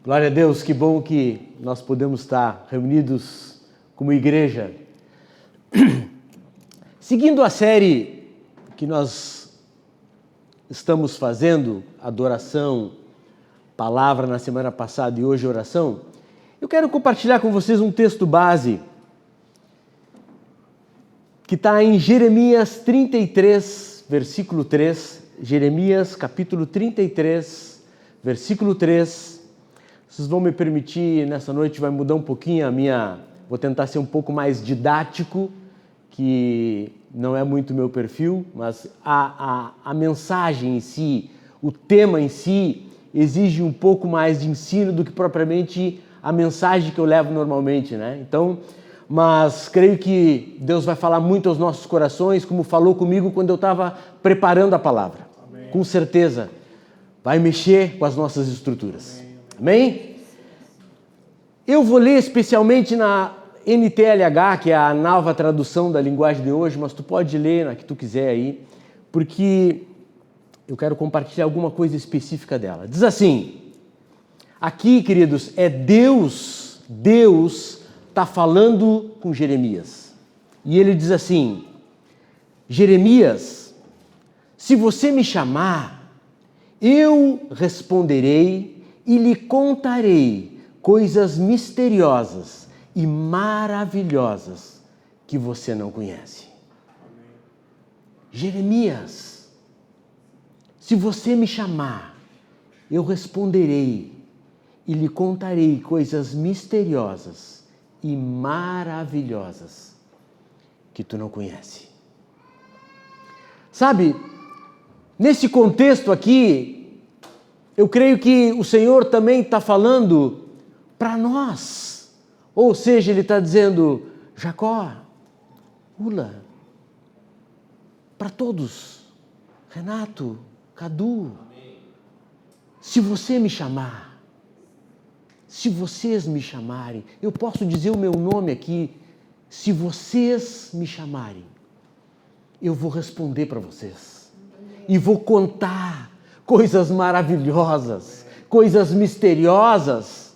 Glória a Deus, que bom que nós podemos estar reunidos como igreja. Seguindo a série que nós estamos fazendo, adoração, palavra na semana passada e hoje oração, eu quero compartilhar com vocês um texto base que está em Jeremias 33, versículo 3. Jeremias capítulo 33, versículo 3. Vocês vão me permitir, nessa noite vai mudar um pouquinho vou tentar ser um pouco mais didático, que não é muito meu perfil, mas a mensagem em si, o tema em si, exige um pouco mais de ensino do que propriamente a mensagem que eu levo normalmente, né? Então, mas creio que Deus vai falar muito aos nossos corações, como falou comigo quando eu estava preparando a palavra. Amém. Com certeza, vai mexer com as nossas estruturas. Amém? Eu vou ler especialmente na NTLH, que é a nova tradução da linguagem de hoje, mas tu pode ler na que tu quiser aí, porque eu quero compartilhar alguma coisa específica dela. Diz assim, aqui, queridos, é Deus está falando com Jeremias. E ele diz assim, Jeremias, se você me chamar, eu responderei e lhe contarei coisas misteriosas e maravilhosas que você não conhece. Amém. Jeremias, se você me chamar, eu responderei e lhe contarei coisas misteriosas e maravilhosas que tu não conhece. Sabe, nesse contexto aqui, eu creio que o Senhor também está falando para nós. Ou seja, Ele está dizendo, Jacó, Ula, para todos, Renato, Cadu, amém. Se você me chamar, se vocês me chamarem, eu posso dizer o meu nome aqui, se vocês me chamarem, eu vou responder para vocês. Amém. E vou contar coisas maravilhosas, coisas misteriosas,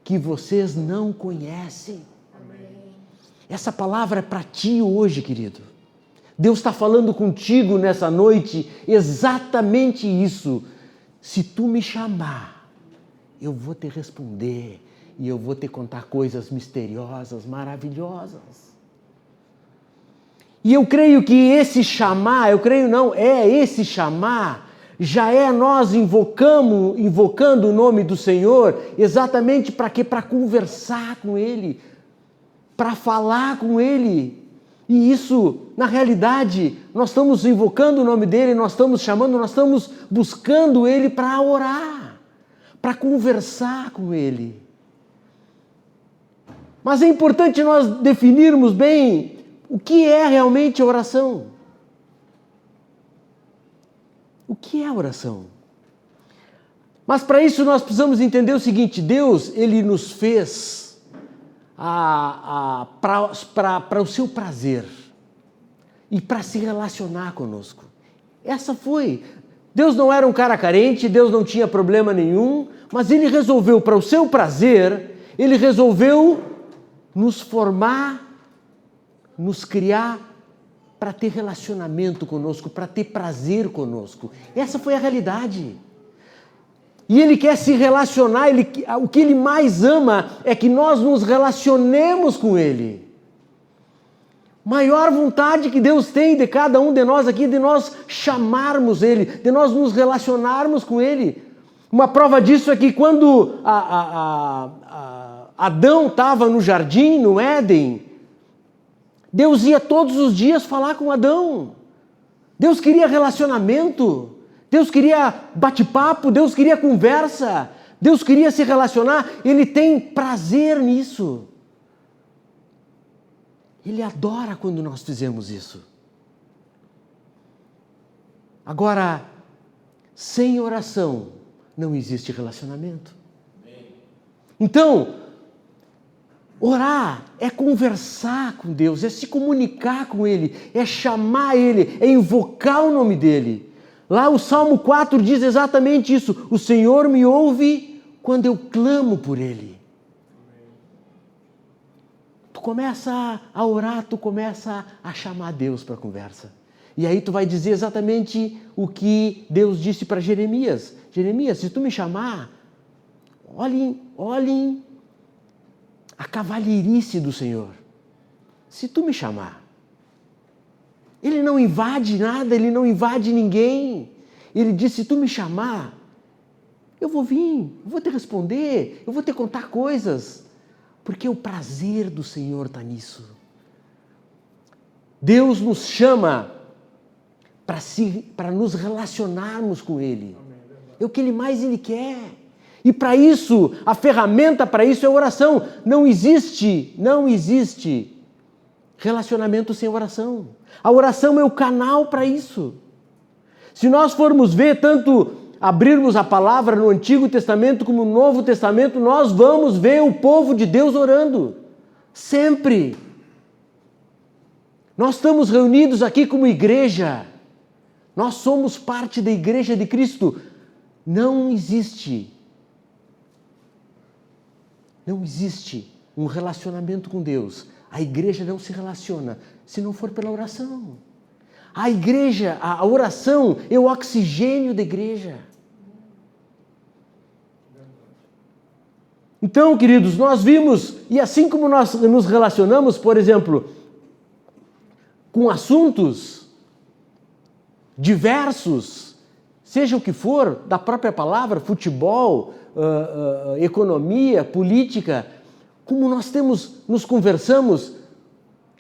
que vocês não conhecem. Amém. Essa palavra é para ti hoje, querido. Deus está falando contigo nessa noite exatamente isso. Se tu me chamar, eu vou te responder e eu vou te contar coisas misteriosas, maravilhosas. E eu creio que esse chamar, esse chamar, já é nós invocando o nome do Senhor, exatamente para quê? Para conversar com Ele, para falar com Ele. E isso, na realidade, nós estamos invocando o nome dEle, nós estamos chamando, nós estamos buscando Ele para orar, para conversar com Ele. Mas é importante nós definirmos bem o que é realmente a oração. O que é oração? Mas para isso nós precisamos entender o seguinte, Deus, Ele nos fez para o seu prazer e para se relacionar conosco. Deus não era um cara carente, Deus não tinha problema nenhum, mas Ele resolveu, para o seu prazer, Ele resolveu nos formar, nos criar, para ter relacionamento conosco, para ter prazer conosco. Essa foi a realidade. E Ele quer se relacionar, o que Ele mais ama é que nós nos relacionemos com Ele. Maior vontade que Deus tem de cada um de nós aqui, de nós chamarmos Ele, de nós nos relacionarmos com Ele. Uma prova disso é que quando Adão estava no jardim, no Éden, Deus ia todos os dias falar com Adão. Deus queria relacionamento. Deus queria bate-papo. Deus queria conversa. Deus queria se relacionar. Ele tem prazer nisso. Ele adora quando nós fizemos isso. Agora, sem oração, não existe relacionamento. Então, orar é conversar com Deus, é se comunicar com Ele, é chamar Ele, é invocar o nome dEle. Lá o Salmo 4 diz exatamente isso, o Senhor me ouve quando eu clamo por Ele. Tu começa a orar, tu começa a chamar Deus para a conversa. E aí tu vai dizer exatamente o que Deus disse para Jeremias. Jeremias, se tu me chamar, olhem a cavalheirice do Senhor. Se tu me chamar, Ele não invade nada, Ele não invade ninguém. Ele disse, se tu me chamar, eu vou vir, eu vou te responder, eu vou te contar coisas. Porque o prazer do Senhor está nisso. Deus nos chama para nos relacionarmos com Ele. É o que Ele quer. E para isso, a ferramenta para isso é a oração. Não existe relacionamento sem oração. A oração é o canal para isso. Se nós formos ver, tanto abrirmos a palavra no Antigo Testamento como no Novo Testamento, nós vamos ver o povo de Deus orando. Sempre. Nós estamos reunidos aqui como igreja. Nós somos parte da igreja de Cristo. Não existe um relacionamento com Deus. A igreja não se relaciona se não for pela oração. A igreja, a oração é o oxigênio da igreja. Então, queridos, nós vimos, e assim como nós nos relacionamos, por exemplo, com assuntos diversos, seja o que for, da própria palavra, futebol, economia, política, como nós nos conversamos,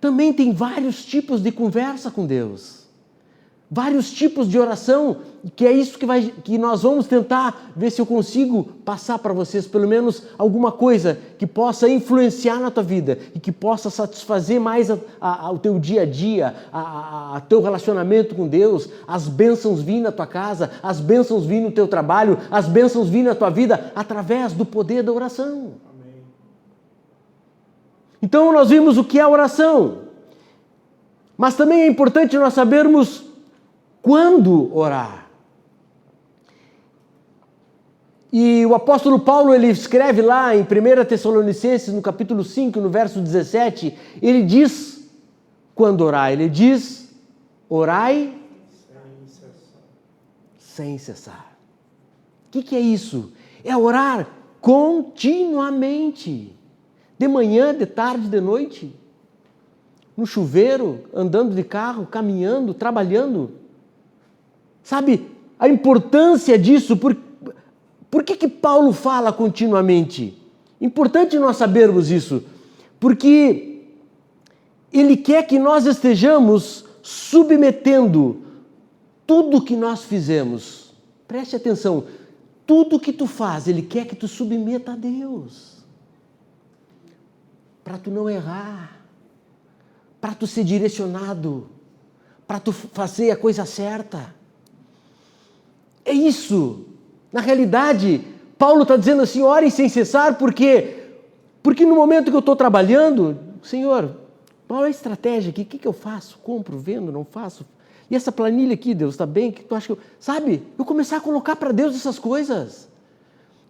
também tem vários tipos de conversa com Deus. Vários tipos de oração, que é isso que nós vamos tentar ver se eu consigo passar para vocês, pelo menos alguma coisa que possa influenciar na tua vida e que possa satisfazer mais o teu dia a dia, o teu relacionamento com Deus, as bênçãos virem na tua casa, as bênçãos virem no teu trabalho, as bênçãos virem na tua vida através do poder da oração. Amém. Então nós vimos o que é a oração, mas também é importante nós sabermos quando orar. E o apóstolo Paulo, ele escreve lá em 1 Tessalonicenses, no capítulo 5, no verso 17, ele diz quando orar, ele diz, orai sem cessar. O que é isso? É orar continuamente, de manhã, de tarde, de noite, no chuveiro, andando de carro, caminhando, trabalhando. Sabe, a importância disso, por que Paulo fala continuamente? Importante nós sabermos isso, porque ele quer que nós estejamos submetendo tudo que nós fizemos. Preste atenção, tudo que tu faz, ele quer que tu submeta a Deus. Para tu não errar, para tu ser direcionado, para tu fazer a coisa certa. É isso. Na realidade, Paulo está dizendo assim, orem sem cessar, porque no momento que eu estou trabalhando, Senhor, qual é a estratégia aqui? O que eu faço? Compro, vendo, não faço? E essa planilha aqui, Deus, está bem? O que tu acha que eu... Sabe? Eu começar a colocar para Deus essas coisas.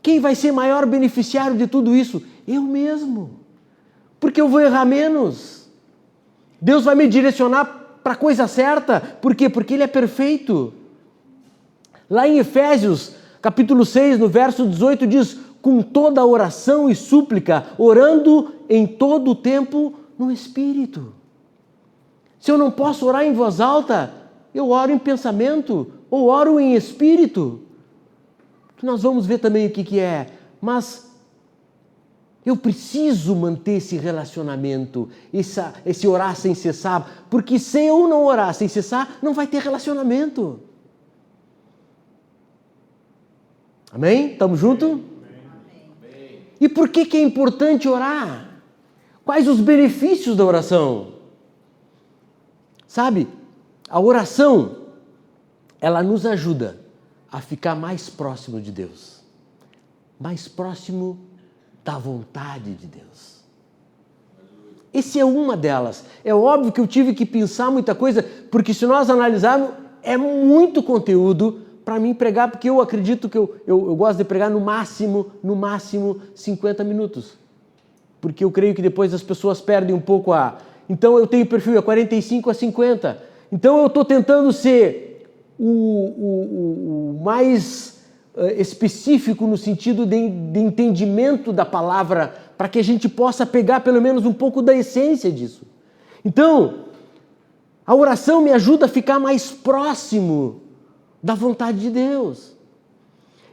Quem vai ser maior beneficiário de tudo isso? Eu mesmo. Porque eu vou errar menos. Deus vai me direcionar para a coisa certa. Por quê? Porque Ele é perfeito. Lá em Efésios, capítulo 6, no verso 18, diz, com toda oração e súplica, orando em todo o tempo no Espírito. Se eu não posso orar em voz alta, eu oro em pensamento, ou oro em Espírito. Nós vamos ver também o que é, mas eu preciso manter esse relacionamento, esse orar sem cessar, porque se eu não orar sem cessar, não vai ter relacionamento. Amém? Estamos juntos? Amém. E por que é importante orar? Quais os benefícios da oração? Sabe, a oração, ela nos ajuda a ficar mais próximo de Deus. Mais próximo da vontade de Deus. Essa é uma delas. É óbvio que eu tive que pensar muita coisa, porque se nós analisarmos, é muito conteúdo para mim pregar, porque eu acredito que eu gosto de pregar no máximo 50 minutos. Porque eu creio que depois as pessoas perdem um pouco Então eu tenho perfil 45 a 50. Então eu estou tentando ser o mais específico no sentido de entendimento da palavra, para que a gente possa pegar pelo menos um pouco da essência disso. Então, a oração me ajuda a ficar mais próximo da vontade de Deus.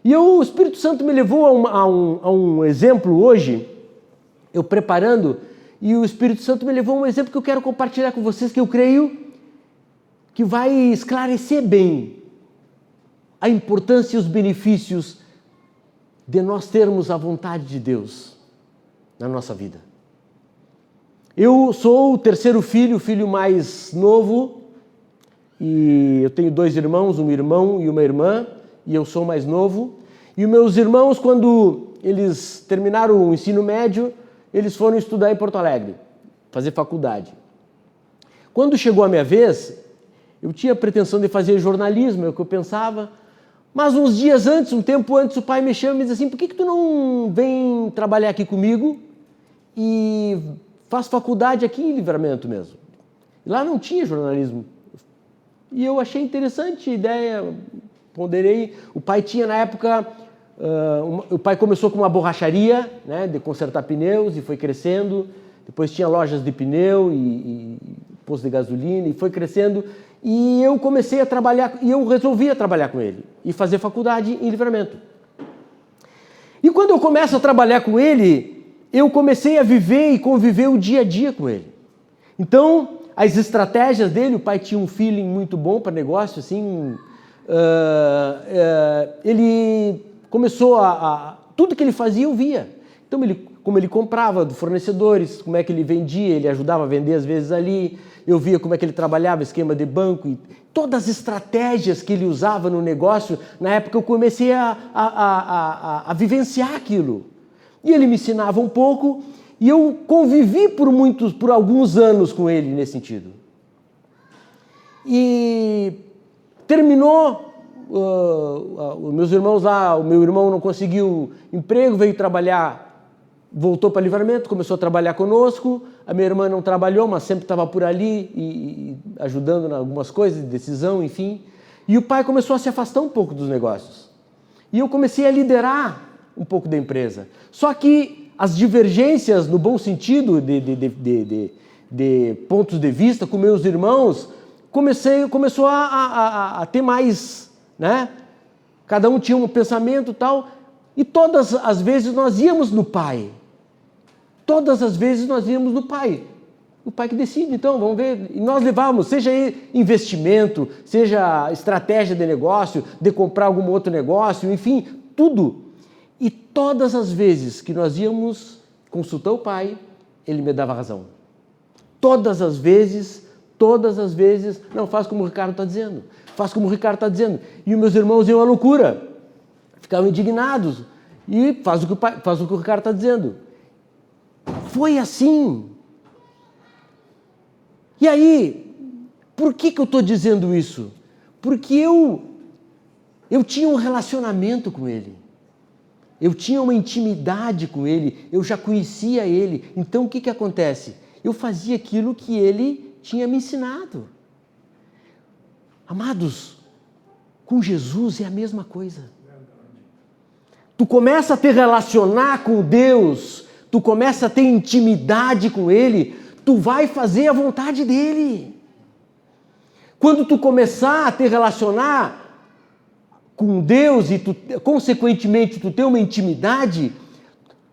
E o Espírito Santo me levou a um exemplo hoje, eu preparando, e o Espírito Santo me levou a um exemplo que eu quero compartilhar com vocês, que eu creio que vai esclarecer bem a importância e os benefícios de nós termos a vontade de Deus na nossa vida. Eu sou o terceiro filho, o filho mais novo, e eu tenho 2 irmãos, um irmão e uma irmã, e eu sou o mais novo. E os meus irmãos, quando eles terminaram o ensino médio, eles foram estudar em Porto Alegre, fazer faculdade. Quando chegou a minha vez, eu tinha a pretensão de fazer jornalismo, é o que eu pensava, mas uns dias antes, um tempo antes, o pai me chama e me diz assim: por que tu não vem trabalhar aqui comigo e faz faculdade aqui em Livramento mesmo? E lá não tinha jornalismo. E eu achei interessante a ideia, ponderei. O pai tinha na época, o pai começou com uma borracharia, né, de consertar pneus, e foi crescendo. Depois tinha lojas de pneu e posto de gasolina, e foi crescendo. E eu comecei a trabalhar, e eu resolvi trabalhar com ele e fazer faculdade em Livramento. E quando eu começo a trabalhar com ele, eu comecei a viver e conviver o dia a dia com ele. Então, as estratégias dele, o pai tinha um feeling muito bom para negócio, assim, ele começou tudo que ele fazia eu via. Então, como ele comprava de fornecedores, como é que ele vendia, ele ajudava a vender às vezes ali, eu via como é que ele trabalhava, esquema de banco, e todas as estratégias que ele usava no negócio, na época eu comecei a vivenciar aquilo. E ele me ensinava um pouco, e eu convivi por alguns anos com ele nesse sentido. E terminou, os meus irmãos lá, o meu irmão não conseguiu emprego, veio trabalhar, voltou para Livramento, começou a trabalhar conosco. A minha irmã não trabalhou, mas sempre estava por ali e ajudando em algumas coisas, de decisão, enfim. E o pai começou a se afastar um pouco dos negócios. E eu comecei a liderar um pouco da empresa. Só que as divergências, no bom sentido, de pontos de vista com meus irmãos, começou a ter mais, né? Cada um tinha um pensamento e tal, e todas as vezes nós íamos no pai. Todas as vezes nós íamos no pai. O pai que decide, então, vamos ver. E nós levávamos, seja investimento, seja estratégia de negócio, de comprar algum outro negócio, enfim, tudo. E todas as vezes que nós íamos consultar o pai, ele me dava razão. Todas as vezes, não, faz como o Ricardo está dizendo, faz como o Ricardo está dizendo. E os meus irmãos iam à loucura, ficavam indignados, e faz o que o Ricardo está dizendo. Foi assim. E aí, por que eu estou dizendo isso? Porque eu tinha um relacionamento com ele. Eu tinha uma intimidade com ele, eu já conhecia ele. Então o que acontece? Eu fazia aquilo que ele tinha me ensinado. Amados, com Jesus é a mesma coisa. Tu começa a te relacionar com Deus, tu começa a ter intimidade com Ele, tu vai fazer a vontade dEle. Quando tu começar a te relacionar com Deus e tu, consequentemente, tu ter uma intimidade,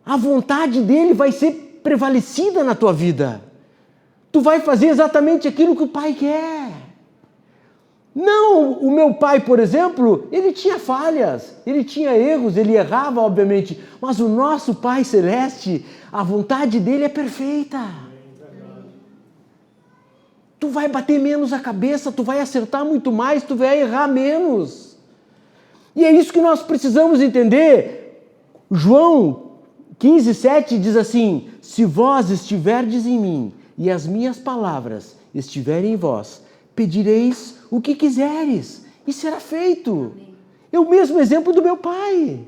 a vontade dEle vai ser prevalecida na tua vida. Tu vai fazer exatamente aquilo que o Pai quer. Não, o meu pai, por exemplo, ele tinha falhas, ele tinha erros, ele errava, obviamente, mas o nosso Pai Celeste, a vontade dele é perfeita. Tu vai bater menos a cabeça, tu vai acertar muito mais, tu vai errar menos. E é isso que nós precisamos entender. João 15:7 diz assim: se vós estiverdes em mim e as minhas palavras estiverem em vós, pedireis o que quiseres e será feito. É o mesmo exemplo do meu pai.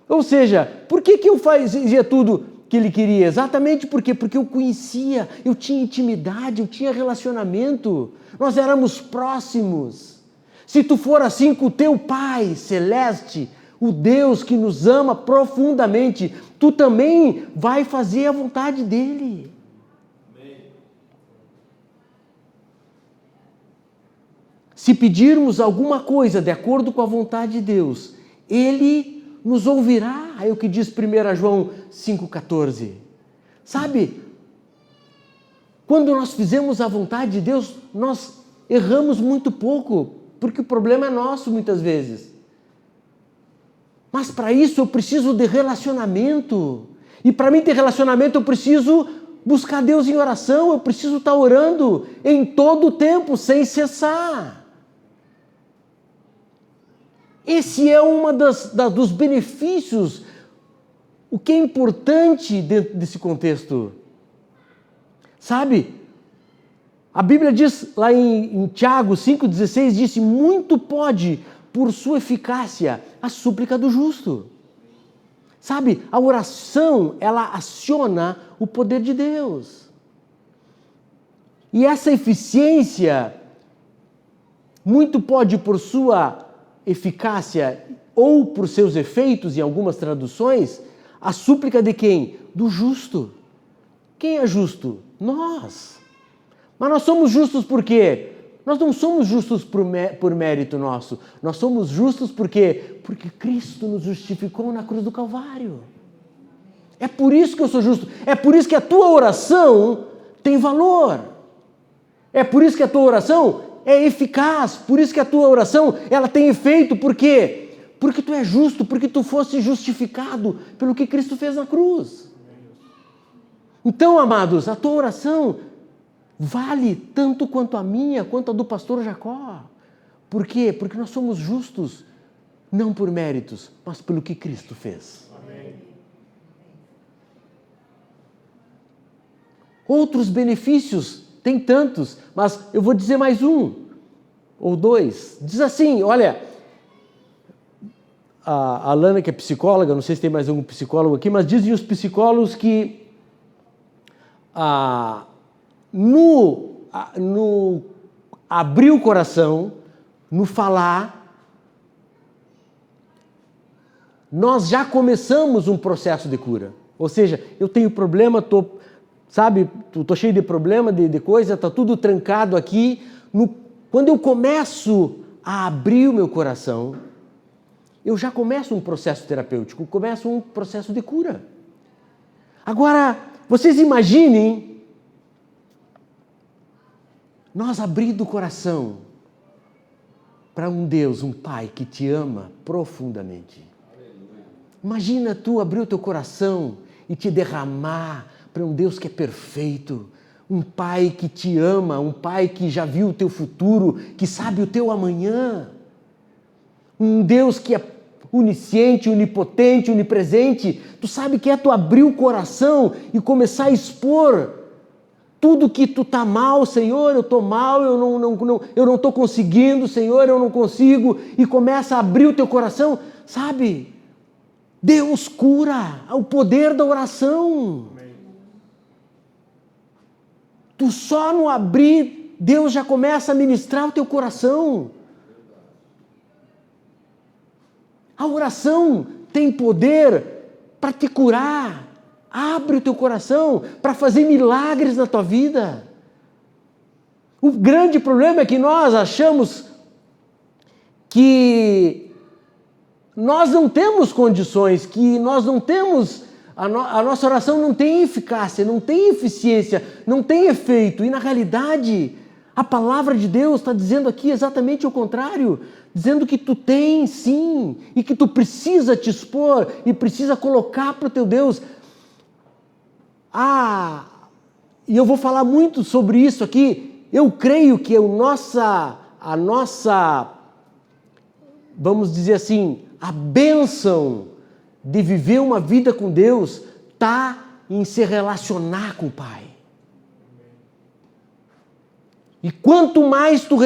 Ou seja, por que eu fazia tudo que ele queria? Exatamente por quê? Porque eu conhecia, eu tinha intimidade, eu tinha relacionamento, nós éramos próximos. Se tu for assim com o teu Pai celeste, o Deus que nos ama profundamente, tu também vai fazer a vontade dele. Se pedirmos alguma coisa de acordo com a vontade de Deus, ele nos ouvirá. É o que diz 1 João 5,14. Sabe, quando nós fizemos a vontade de Deus, nós erramos muito pouco, porque o problema é nosso muitas vezes. Mas para isso eu preciso de relacionamento. E para mim ter relacionamento eu preciso buscar Deus em oração, eu preciso estar orando em todo o tempo, sem cessar. Esse é um dos benefícios, o que é importante dentro desse contexto. Sabe, a Bíblia diz lá em Tiago 5,16, disse, muito pode, por sua eficácia, a súplica do justo. Sabe, a oração, ela aciona o poder de Deus. E essa eficiência, muito pode por sua eficácia ou por seus efeitos, em algumas traduções, a súplica de quem? Do justo. Quem é justo? Nós. Mas nós somos justos por quê? Nós não somos justos por mérito nosso. Nós somos justos por quê? Porque Cristo nos justificou na cruz do Calvário. É por isso que eu sou justo. É por isso que a tua oração tem valor. É por isso que a tua oração é eficaz. Por isso que a tua oração ela tem efeito. Por quê? Porque tu é justo, porque tu fosse justificado pelo que Cristo fez na cruz. Então, amados, a tua oração vale tanto quanto a minha, quanto a do pastor Jacó. Por quê? Porque nós somos justos, não por méritos, mas pelo que Cristo fez. Amém. Outros benefícios, tem tantos, mas eu vou dizer mais um, ou dois. Diz assim, olha, a Alana que é psicóloga, não sei se tem mais algum psicólogo aqui, mas dizem os psicólogos que no abrir o coração, no falar, nós já começamos um processo de cura. Ou seja, eu tenho problema, estou cheio de problema, de coisa, está tudo trancado aqui. Quando eu começo a abrir o meu coração, eu já começo um processo terapêutico, começo um processo de cura. Agora, vocês imaginem nós abrindo o coração para um Deus, um Pai que te ama profundamente. Imagina tu abrir o teu coração e te derramar para um Deus que é perfeito, um Pai que te ama, um Pai que já viu o teu futuro, que sabe o teu amanhã, um Deus que é onisciente, onipotente, onipresente. Tu sabe que é tu abrir o coração e começar a expor tudo que tu tá mal, Senhor, eu tô mal, eu não tô conseguindo, Senhor, eu não consigo, e começa a abrir o teu coração, sabe? Deus cura, o poder da oração. Amém. Tu só no abrir, Deus já começa a ministrar o teu coração. A oração tem poder para te curar. Abre o teu coração para fazer milagres na tua vida. O grande problema é que nós achamos que nós não temos condições, que nós não temos, a nossa oração não tem eficácia, não tem eficiência, não tem efeito. E na realidade, a palavra de Deus está dizendo aqui exatamente o contrário, dizendo que tu tem sim, e que tu precisa te expor e precisa colocar para o teu Deus. E eu vou falar muito sobre isso aqui. Eu creio que a nossa, vamos dizer assim, a bênção de viver uma vida com Deus está em se relacionar com o Pai. E quanto mais tu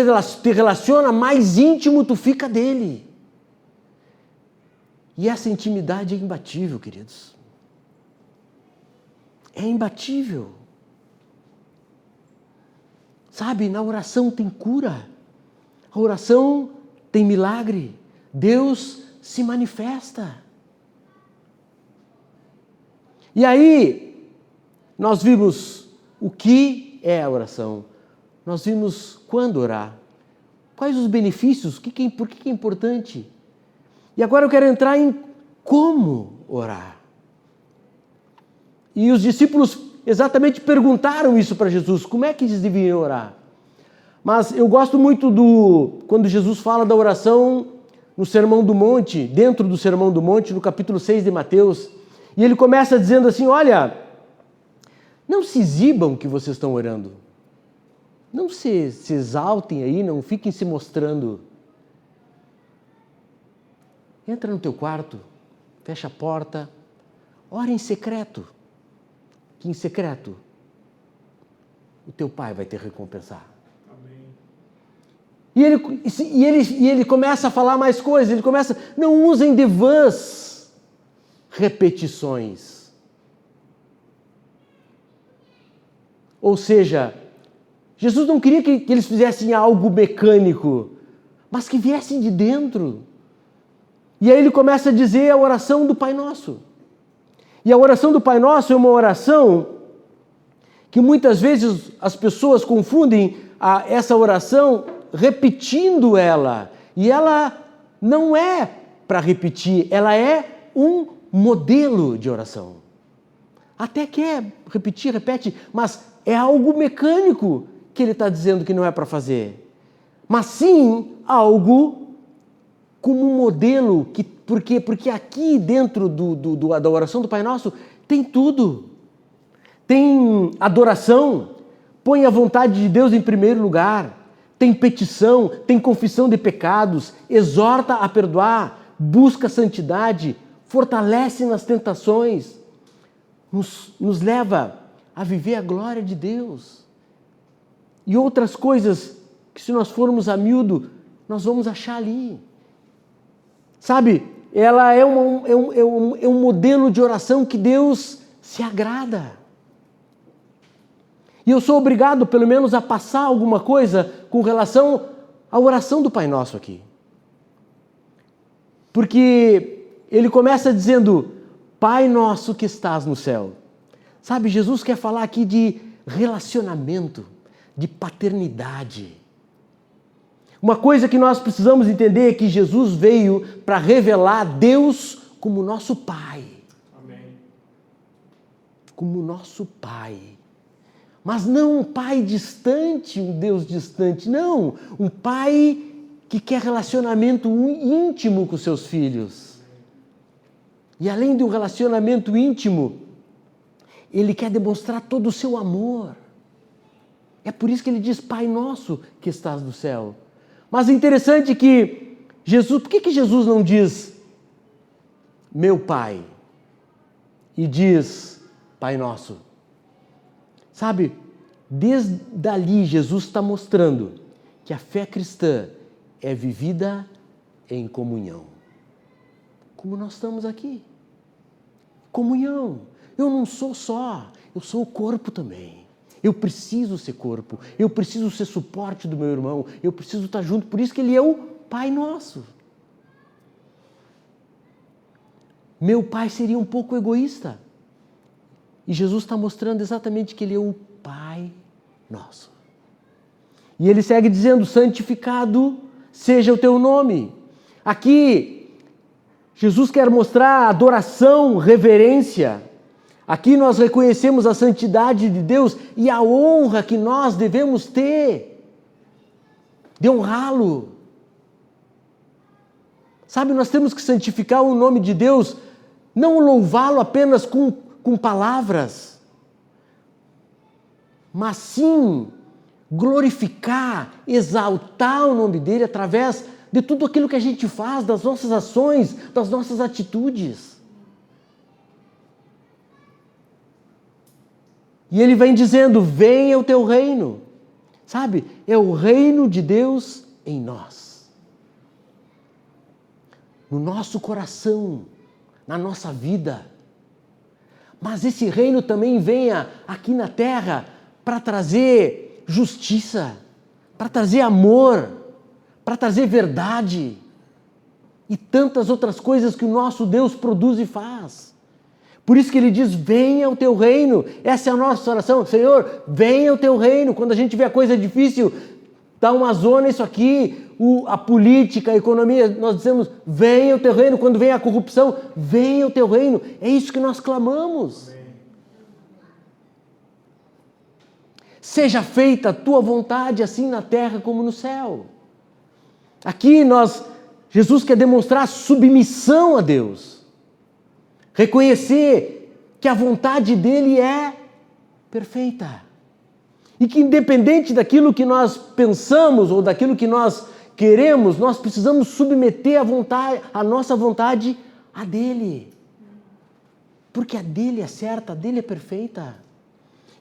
te relaciona, mais íntimo tu fica dele. E essa intimidade é imbatível, queridos. É imbatível. Sabe, na oração tem cura. A oração tem milagre. Deus se manifesta. E aí, nós vimos o que é a oração. Nós vimos quando orar. Quais os benefícios, por que é importante. E agora eu quero entrar em como orar. E os discípulos exatamente perguntaram isso para Jesus, como é que eles deviam orar? Mas eu gosto muito quando Jesus fala da oração no Sermão do Monte, dentro do Sermão do Monte, no capítulo 6 de Mateus, e ele começa dizendo assim, olha, não se exibam que vocês estão orando, não se exaltem aí, não fiquem se mostrando. Entra no teu quarto, fecha a porta, ora em secreto, que em secreto o teu Pai vai te recompensar. E ele começa a falar mais coisas, ele começa, não usem de vãs repetições. Ou seja, Jesus não queria que eles fizessem algo mecânico, mas que viessem de dentro. E aí ele começa a dizer a oração do Pai Nosso. E a oração do Pai Nosso é uma oração que muitas vezes as pessoas confundem essa oração repetindo ela. E ela não é para repetir, ela é um modelo de oração. Até quer repetir, repete, mas é algo mecânico que ele está dizendo que não é para fazer. Mas sim algo como um modelo, porque aqui dentro da oração do Pai Nosso tem tudo. Tem adoração, põe a vontade de Deus em primeiro lugar, tem petição, tem confissão de pecados, exorta a perdoar, busca santidade, fortalece nas tentações, nos leva a viver a glória de Deus. E outras coisas que se nós formos a miúdo, nós vamos achar ali. Sabe, ela é um modelo de oração que Deus se agrada. E eu sou obrigado, pelo menos, a passar alguma coisa com relação à oração do Pai Nosso aqui. Porque ele começa dizendo, Pai Nosso que estás no céu. Sabe, Jesus quer falar aqui de relacionamento, de paternidade. Uma coisa que nós precisamos entender é que Jesus veio para revelar Deus como nosso Pai. Amém. Como nosso Pai. Mas não um Pai distante, um Deus distante, não. Um Pai que quer relacionamento íntimo com seus filhos. E além de um relacionamento íntimo, Ele quer demonstrar todo o seu amor. É por isso que Ele diz, Pai Nosso que estás no céu. Mas é interessante que Jesus, por que Jesus não diz meu Pai e diz Pai Nosso? Sabe, desde ali Jesus está mostrando que a fé cristã é vivida em comunhão. Como nós estamos aqui. Comunhão. Eu não sou só, eu sou o corpo também. Eu preciso ser corpo, eu preciso ser suporte do meu irmão, eu preciso estar junto, por isso que Ele é o Pai Nosso. Meu Pai seria um pouco egoísta. E Jesus está mostrando exatamente que Ele é o Pai Nosso. E Ele segue dizendo, santificado seja o teu nome. Aqui, Jesus quer mostrar adoração, reverência. Aqui nós reconhecemos a santidade de Deus e a honra que nós devemos ter de honrá-lo. Sabe, nós temos que santificar o nome de Deus, não louvá-lo apenas com palavras, mas sim glorificar, exaltar o nome dele através de tudo aquilo que a gente faz, das nossas ações, das nossas atitudes. E ele vem dizendo, venha o teu reino. Sabe, é o reino de Deus em nós. no nosso coração, na nossa vida. Mas esse reino também venha aqui na terra para trazer justiça, para trazer amor, para trazer verdade e tantas outras coisas que o nosso Deus produz e faz. Por isso que ele diz, venha o teu reino. Essa é a nossa oração. Senhor, venha o teu reino. Quando a gente vê a coisa difícil, dá uma zona isso aqui, a política, a economia, nós dizemos, venha o teu reino. Quando vem a corrupção, venha o teu reino. É isso que nós clamamos. Amém. Seja feita a tua vontade, assim na terra como no céu. Aqui Jesus quer demonstrar submissão a Deus. Reconhecer que a vontade dele é perfeita. E que independente daquilo que nós pensamos ou daquilo que nós queremos, nós precisamos submeter a nossa vontade à dele. Porque a dele é certa, a dele é perfeita.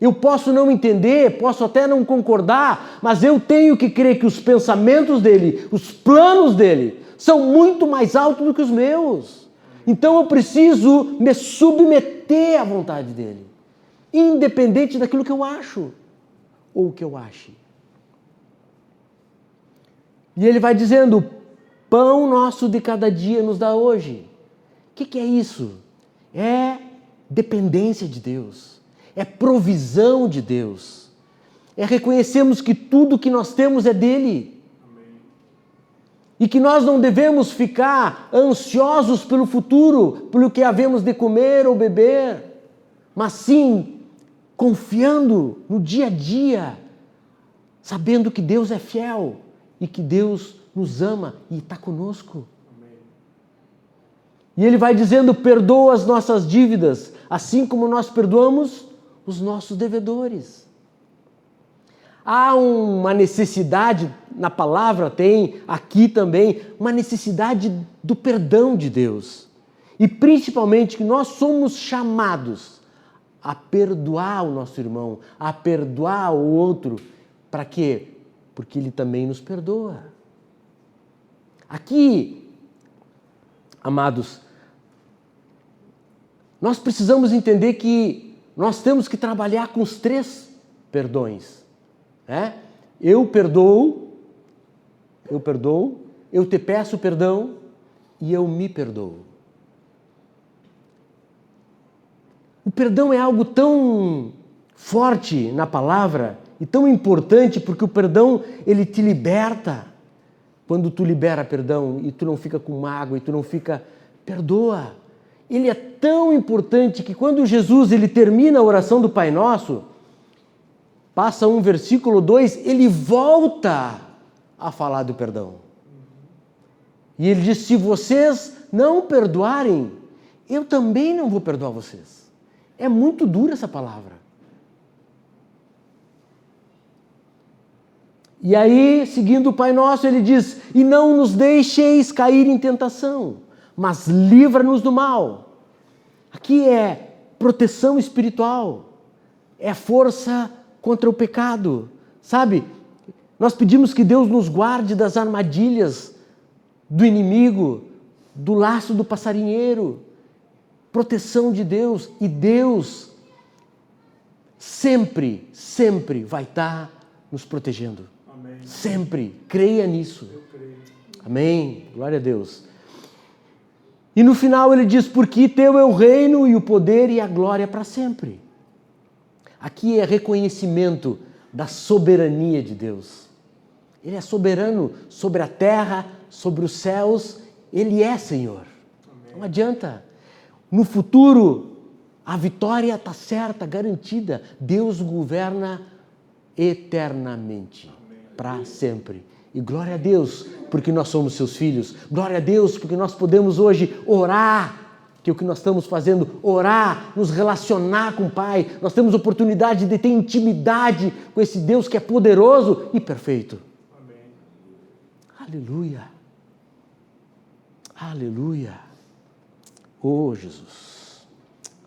Eu posso não entender, posso até não concordar, mas eu tenho que crer que os pensamentos dele, os planos dele, são muito mais altos do que os meus. Então eu preciso me submeter à vontade dele, independente daquilo que eu acho ou que eu ache. E ele vai dizendo, pão nosso de cada dia nos dá hoje. O que é isso? É dependência de Deus, é provisão de Deus, é reconhecermos que tudo que nós temos é dele. E que nós não devemos ficar ansiosos pelo futuro, pelo que havemos de comer ou beber, mas sim confiando no dia a dia, sabendo que Deus é fiel e que Deus nos ama e está conosco. Amém. E ele vai dizendo, perdoa as nossas dívidas, assim como nós perdoamos os nossos devedores. Há uma necessidade, na palavra tem aqui também, uma necessidade do perdão de Deus. E principalmente que nós somos chamados a perdoar o nosso irmão, a perdoar o outro. Para quê? Porque ele também nos perdoa. Aqui, amados, nós precisamos entender que nós temos que trabalhar com os 3 perdões. Eu perdoo, eu te peço perdão e eu me perdoo. O perdão é algo tão forte na palavra e tão importante porque o perdão, ele te liberta. Quando tu libera perdão e tu não fica com mágoa e tu não fica, perdoa. Ele é tão importante que quando Jesus ele termina a oração do Pai Nosso, passa um versículo 2, ele volta a falar do perdão. E ele diz, se vocês não perdoarem, eu também não vou perdoar vocês. É muito dura essa palavra. E aí, seguindo o Pai Nosso, ele diz, e não nos deixeis cair em tentação, mas livra-nos do mal. Aqui é proteção espiritual, é força contra o pecado, sabe? Nós pedimos que Deus nos guarde das armadilhas do inimigo, do laço do passarinheiro, proteção de Deus, e Deus sempre vai estar nos protegendo. Amém. Sempre, creia nisso. Eu creio. Amém, glória a Deus. E no final ele diz, porque teu é o reino e o poder e a glória para sempre. Aqui é reconhecimento da soberania de Deus. Ele é soberano sobre a terra, sobre os céus. Ele é Senhor. Amém. Não adianta. No futuro, a vitória está certa, garantida. Deus governa eternamente, para sempre. E glória a Deus, porque nós somos seus filhos. Glória a Deus, porque nós podemos hoje orar, que é o que nós estamos fazendo, orar, nos relacionar com o Pai. Nós temos oportunidade de ter intimidade com esse Deus que é poderoso e perfeito. Amém. Aleluia. Aleluia. Oh, Jesus.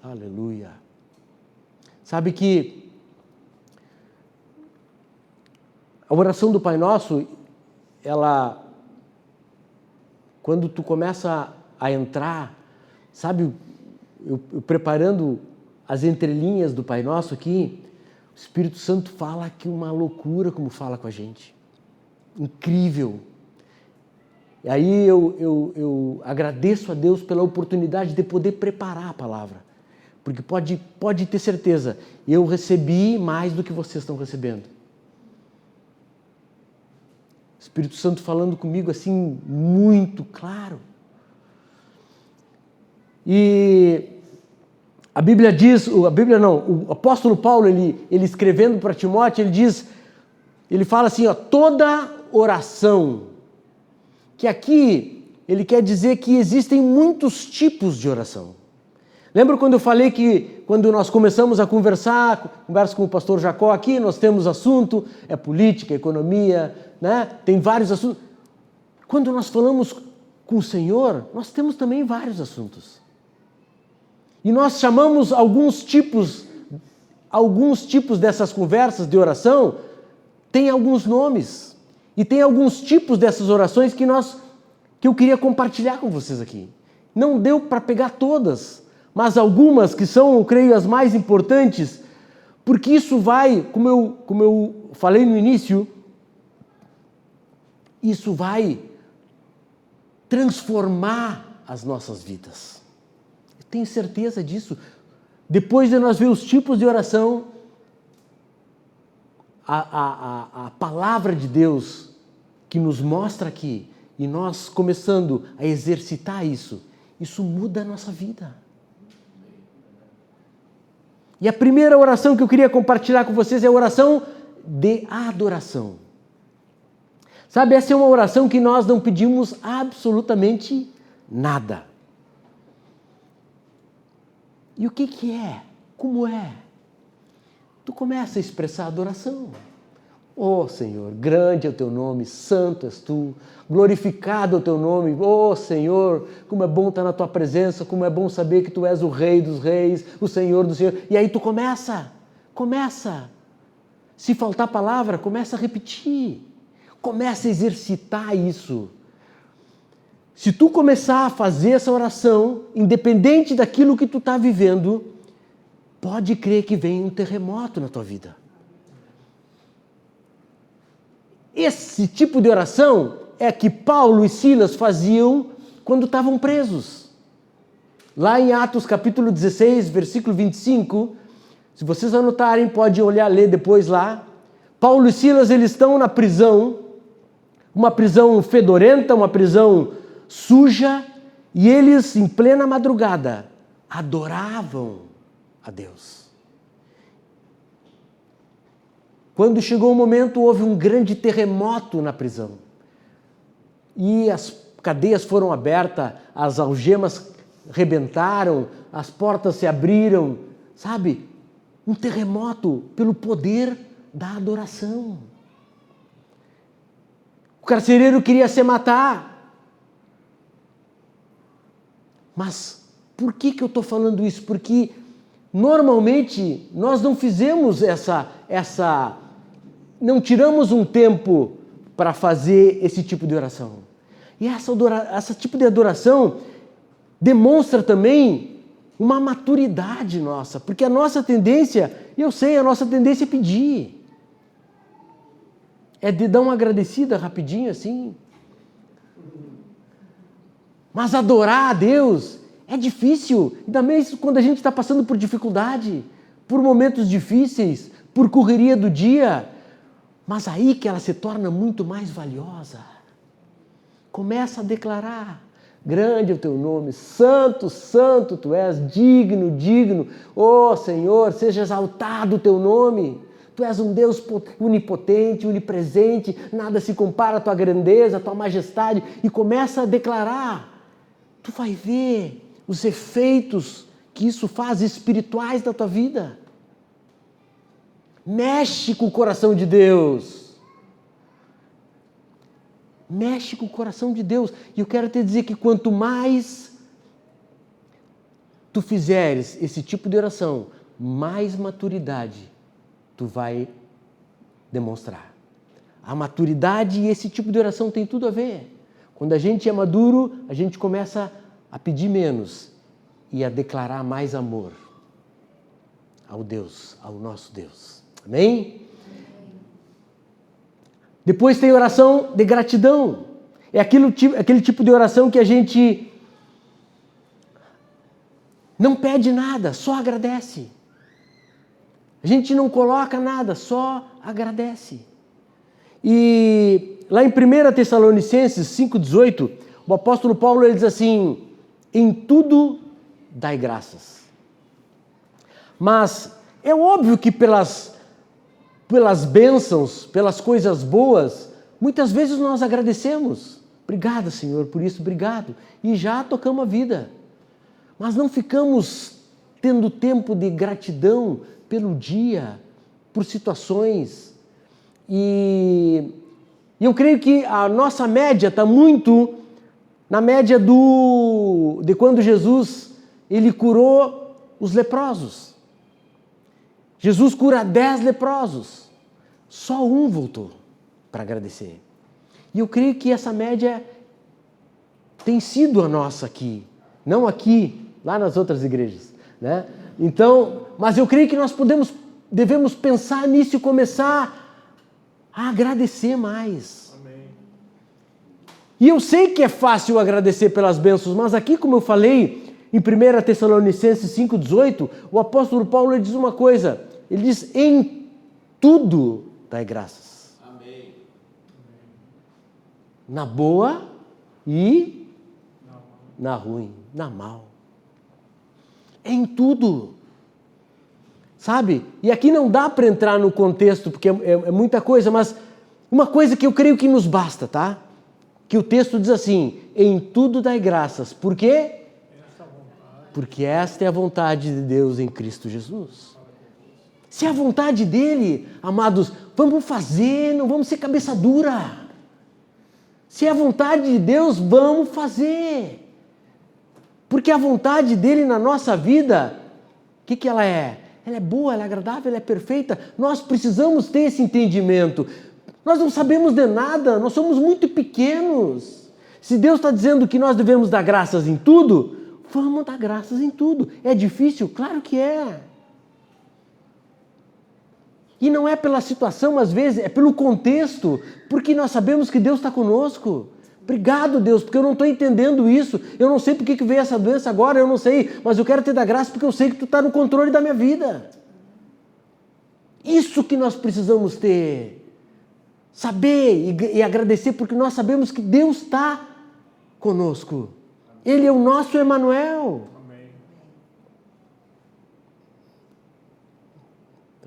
Aleluia. Sabe que a oração do Pai Nosso, ela quando tu começa a entrar, sabe, eu preparando as entrelinhas do Pai Nosso aqui, o Espírito Santo fala que uma loucura como fala com a gente. Incrível. E aí eu agradeço a Deus pela oportunidade de poder preparar a palavra. Porque pode ter certeza, eu recebi mais do que vocês estão recebendo. O Espírito Santo falando comigo assim, muito claro. E a Bíblia diz, o apóstolo Paulo, ele escrevendo para Timóteo, ele fala assim, toda oração, que aqui ele quer dizer que existem muitos tipos de oração. Lembra quando eu falei que quando nós começamos a conversa com o pastor Jacó aqui, nós temos assunto, é política, economia, né? Tem vários assuntos. Quando nós falamos com o Senhor, nós temos também vários assuntos. E nós chamamos alguns tipos dessas conversas de oração, tem alguns nomes. E tem alguns tipos dessas orações que eu queria compartilhar com vocês aqui. Não deu para pegar todas, mas algumas que são, eu creio, as mais importantes, porque isso vai, como eu falei no início, isso vai transformar as nossas vidas. Eu tenho certeza disso. Depois de nós ver os tipos de oração, a palavra de Deus que nos mostra aqui, e nós começando a exercitar isso muda a nossa vida. E a primeira oração que eu queria compartilhar com vocês é a oração de adoração. Sabe, essa é uma oração que nós não pedimos absolutamente nada. E o que é? Como é? Tu começa a expressar adoração. Oh Senhor, grande é o teu nome, santo és tu, glorificado é o teu nome. Oh Senhor, como é bom estar na tua presença, como é bom saber que tu és o Rei dos reis, o Senhor dos senhores. E aí tu começa. Se faltar palavra, começa a repetir. Começa a exercitar isso. Se tu começar a fazer essa oração, independente daquilo que tu está vivendo, pode crer que vem um terremoto na tua vida. Esse tipo de oração é que Paulo e Silas faziam quando estavam presos. Lá em Atos capítulo 16, versículo 25, se vocês anotarem, pode olhar, ler depois lá. Paulo e Silas, eles estão na prisão, uma prisão fedorenta, uma prisão suja, e eles, em plena madrugada, adoravam a Deus. Quando chegou o momento, houve um grande terremoto na prisão. E as cadeias foram abertas, as algemas rebentaram, as portas se abriram, sabe? Um terremoto pelo poder da adoração. O carcereiro queria se matar. Mas por que eu estou falando isso? Porque normalmente nós não fizemos não tiramos um tempo para fazer esse tipo de oração. E esse tipo de adoração demonstra também uma maturidade nossa, porque a nossa tendência é pedir. É de dar uma agradecida rapidinho assim. Mas adorar a Deus é difícil, ainda mais quando a gente está passando por dificuldade, por momentos difíceis, por correria do dia. Mas aí que ela se torna muito mais valiosa. Começa a declarar: grande é o teu nome, santo, santo tu és, digno, digno. Oh Senhor, seja exaltado o teu nome. Tu és um Deus onipotente, onipresente, nada se compara à tua grandeza, à tua majestade. E começa a declarar. Tu vai ver os efeitos que isso faz espirituais na tua vida. Mexe com o coração de Deus. Mexe com o coração de Deus. E eu quero te dizer que quanto mais tu fizeres esse tipo de oração, mais maturidade tu vai demonstrar. A maturidade e esse tipo de oração tem tudo a ver. Quando a gente é maduro, a gente começa a pedir menos e a declarar mais amor ao Deus, ao nosso Deus. Amém? Depois tem oração de gratidão. É aquele tipo de oração que a gente não pede nada, só agradece. A gente não coloca nada, só agradece. E lá em 1 Tessalonicenses 5,18, o apóstolo Paulo ele diz assim: em tudo dai graças. Mas é óbvio que pelas bênçãos, pelas coisas boas, muitas vezes nós agradecemos. Obrigado, Senhor, por isso, obrigado. E já tocamos a vida. Mas não ficamos tendo tempo de gratidão pelo dia, por situações. E eu creio que a nossa média está muito na média de quando Jesus ele curou os leprosos. Jesus cura 10 leprosos. Só um voltou para agradecer. E eu creio que essa média tem sido a nossa aqui. Não aqui, lá nas outras igrejas, né? Então, mas eu creio que nós devemos pensar nisso e começar a agradecer mais. Amém. E eu sei que é fácil agradecer pelas bênçãos, mas aqui, como eu falei, em 1 Tessalonicenses 5,18, o apóstolo Paulo ele diz uma coisa, ele diz, em tudo dai graças. Amém. Na boa e na ruim, na mal. Em tudo. Sabe? E aqui não dá para entrar no contexto, porque é muita coisa, mas uma coisa que eu creio que nos basta, tá? Que o texto diz assim, em tudo dai graças. Por quê? Porque esta é a vontade de Deus em Cristo Jesus. Se é a vontade dele, amados, vamos fazer, não vamos ser cabeça dura. Se é a vontade de Deus, vamos fazer. Porque a vontade dele na nossa vida, o que ela é? Ela é boa, ela é agradável, ela é perfeita. Nós precisamos ter esse entendimento. Nós não sabemos de nada, nós somos muito pequenos. Se Deus está dizendo que nós devemos dar graças em tudo, vamos dar graças em tudo. É difícil? Claro que é. E não é pela situação, às vezes, é pelo contexto, porque nós sabemos que Deus está conosco. Obrigado, Deus, porque eu não estou entendendo isso. Eu não sei por que veio essa doença agora, eu não sei, mas eu quero te dar graça porque eu sei que tu está no controle da minha vida. Isso que nós precisamos ter. Saber e agradecer, porque nós sabemos que Deus está conosco. Ele é o nosso Emanuel. Amém.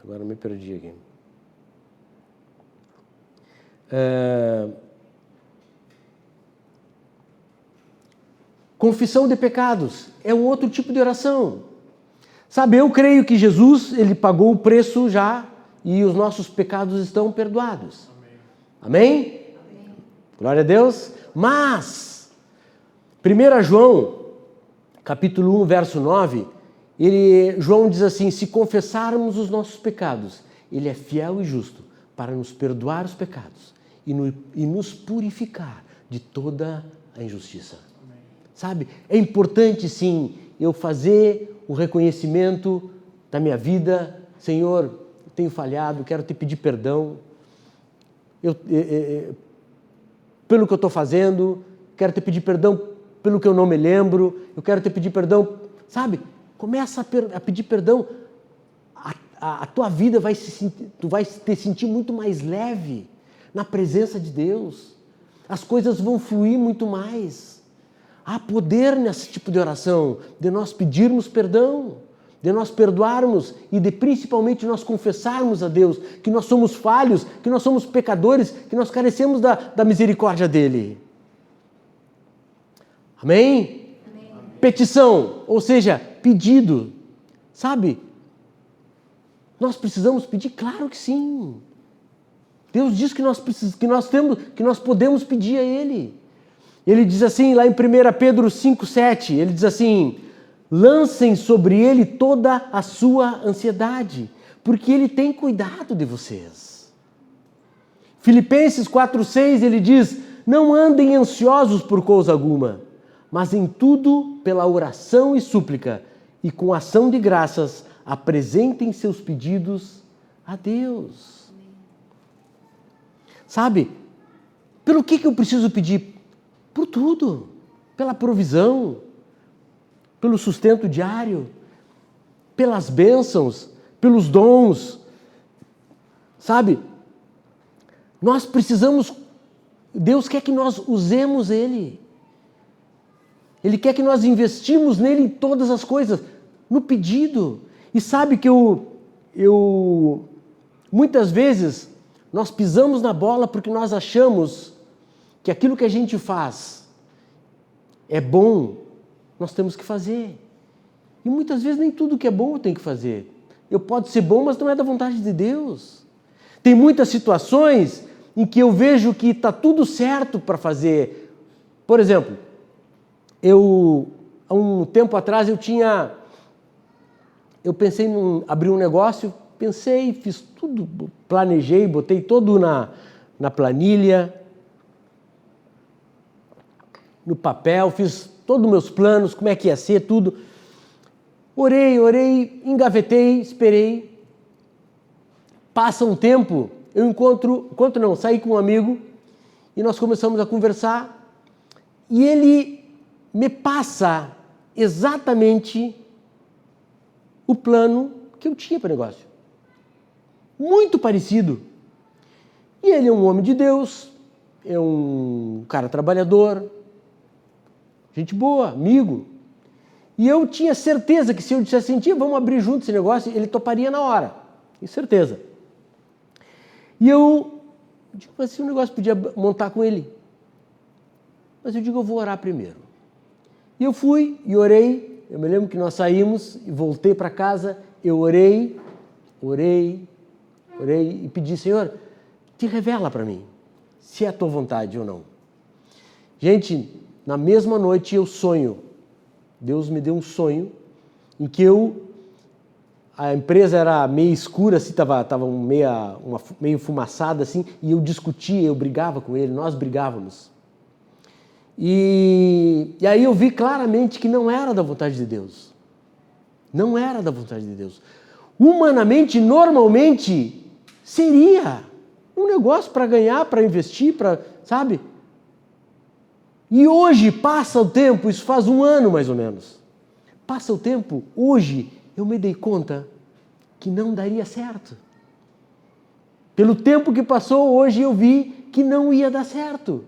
Agora me perdi aqui. Confissão de pecados é um outro tipo de oração. Sabe, eu creio que Jesus, ele pagou o preço já e os nossos pecados estão perdoados. Amém? Amém? Amém. Glória a Deus. Mas, 1 João, capítulo 1, verso 9, João diz assim, se confessarmos os nossos pecados, ele é fiel e justo para nos perdoar os pecados e nos purificar de toda a injustiça. Sabe, é importante sim eu fazer o reconhecimento da minha vida. Senhor, eu tenho falhado, quero te pedir perdão pelo que eu estou fazendo, quero te pedir perdão pelo que eu não me lembro, eu quero te pedir perdão, sabe? Começa a pedir perdão, a tua vida tu vai te sentir muito mais leve na presença de Deus, as coisas vão fluir muito mais. Há poder nesse tipo de oração, de nós pedirmos perdão, de nós perdoarmos e de principalmente nós confessarmos a Deus que nós somos falhos, que nós somos pecadores, que nós carecemos da misericórdia dele. Amém? Amém? Petição, ou seja, pedido. Sabe? Nós precisamos pedir? Claro que sim. Deus diz que nós podemos pedir a Ele. Ele diz assim, lá em 1 Pedro 5,7, ele diz assim, lancem sobre Ele toda a sua ansiedade, porque Ele tem cuidado de vocês. Filipenses 4,6, ele diz, Não andem ansiosos por coisa alguma, mas em tudo, pela oração e súplica, e com ação de graças, apresentem seus pedidos a Deus. Sabe, pelo que eu preciso pedir? Por tudo. Pela provisão, pelo sustento diário, pelas bênçãos, pelos dons. Sabe, nós precisamos, Deus quer que nós usemos Ele. Ele quer que nós investimos nele em todas as coisas, no pedido. E sabe que muitas vezes nós pisamos na bola porque nós achamos que aquilo que a gente faz é bom, nós temos que fazer. E muitas vezes nem tudo que é bom eu tenho que fazer. Eu posso ser bom, mas não é da vontade de Deus. Tem muitas situações em que eu vejo que está tudo certo para fazer. Por exemplo, há um tempo atrás eu pensei em abrir um negócio, fiz tudo, planejei, botei todo na planilha, no papel, fiz todos os meus planos, como é que ia ser, tudo. Orei, engavetei, esperei. Passa um tempo, saí com um amigo e nós começamos a conversar e ele me passa exatamente o plano que eu tinha para o negócio. Muito parecido. E ele é um homem de Deus, é um cara trabalhador, gente boa, amigo. E eu tinha certeza que se eu dissesse assim, vamos abrir junto esse negócio, ele toparia na hora. Tenho certeza. E eu digo assim, o negócio podia montar com ele. Mas eu digo, eu vou orar primeiro. E eu fui e orei. Eu me lembro que nós saímos e voltei para casa. Eu orei e pedi, Senhor, te revela para mim se é a tua vontade ou não. Gente, na mesma noite eu sonho. Deus me deu um sonho em que a empresa era meio escura, assim, estava meio fumaçada, assim, e eu discutia, eu brigava com ele, nós brigávamos. E aí eu vi claramente que não era da vontade de Deus. Não era da vontade de Deus. Humanamente, normalmente, seria um negócio para ganhar, para investir, sabe? E hoje, passa o tempo, isso faz um ano mais ou menos. Passa o tempo, hoje eu me dei conta que não daria certo. Pelo tempo que passou, hoje eu vi que não ia dar certo.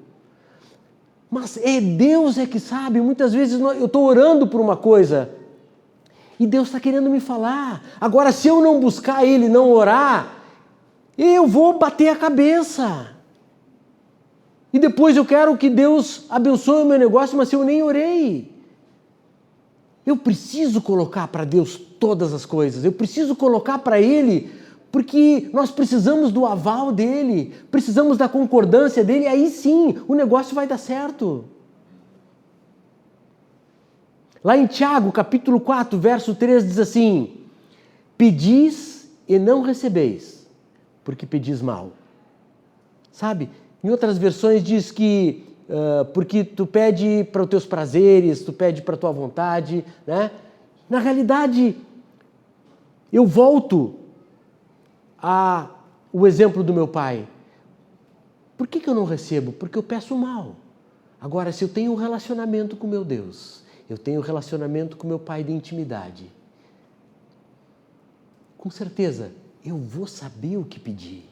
Mas Deus é que sabe, muitas vezes eu estou orando por uma coisa e Deus está querendo me falar. Agora, se eu não buscar Ele, não orar, eu vou bater a cabeça. E depois eu quero que Deus abençoe o meu negócio, mas se eu nem orei. Eu preciso colocar para Deus todas as coisas. Eu preciso colocar para Ele, porque nós precisamos do aval dEle, precisamos da concordância dEle, aí sim o negócio vai dar certo. Lá em Tiago, capítulo 4, verso 3, diz assim, pedis e não recebeis, porque pedis mal. Sabe? Em outras versões diz que porque tu pede para os teus prazeres, tu pede para a tua vontade, né? Na realidade, eu volto o exemplo do meu pai. Por que eu não recebo? Porque eu peço mal. Agora, se eu tenho um relacionamento com meu Deus, eu tenho um relacionamento com meu pai de intimidade, com certeza, eu vou saber o que pedir.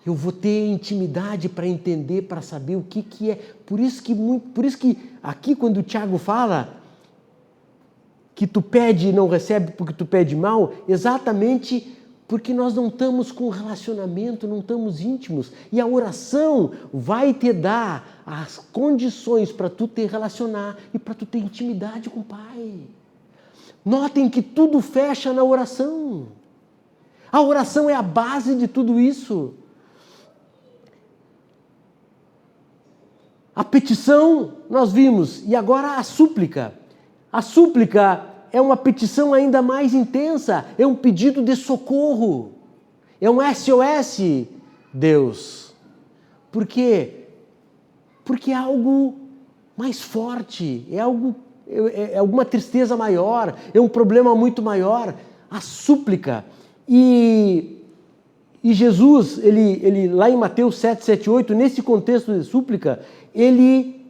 Eu vou ter intimidade para entender, para saber o que é. Por isso que aqui quando o Tiago fala que tu pede e não recebe porque tu pede mal, exatamente porque nós não estamos com relacionamento, não estamos íntimos. E a oração vai te dar as condições para tu te relacionar e para tu ter intimidade com o Pai. Notem que tudo fecha na oração. A oração é a base de tudo isso. A petição nós vimos, e agora a súplica. A súplica é uma petição ainda mais intensa, é um pedido de socorro, é um SOS, Deus. Por quê? Porque é algo mais forte, é alguma tristeza maior, é um problema muito maior, a súplica. E Jesus, ele lá em Mateus 7, 7, 8, nesse contexto de súplica, ele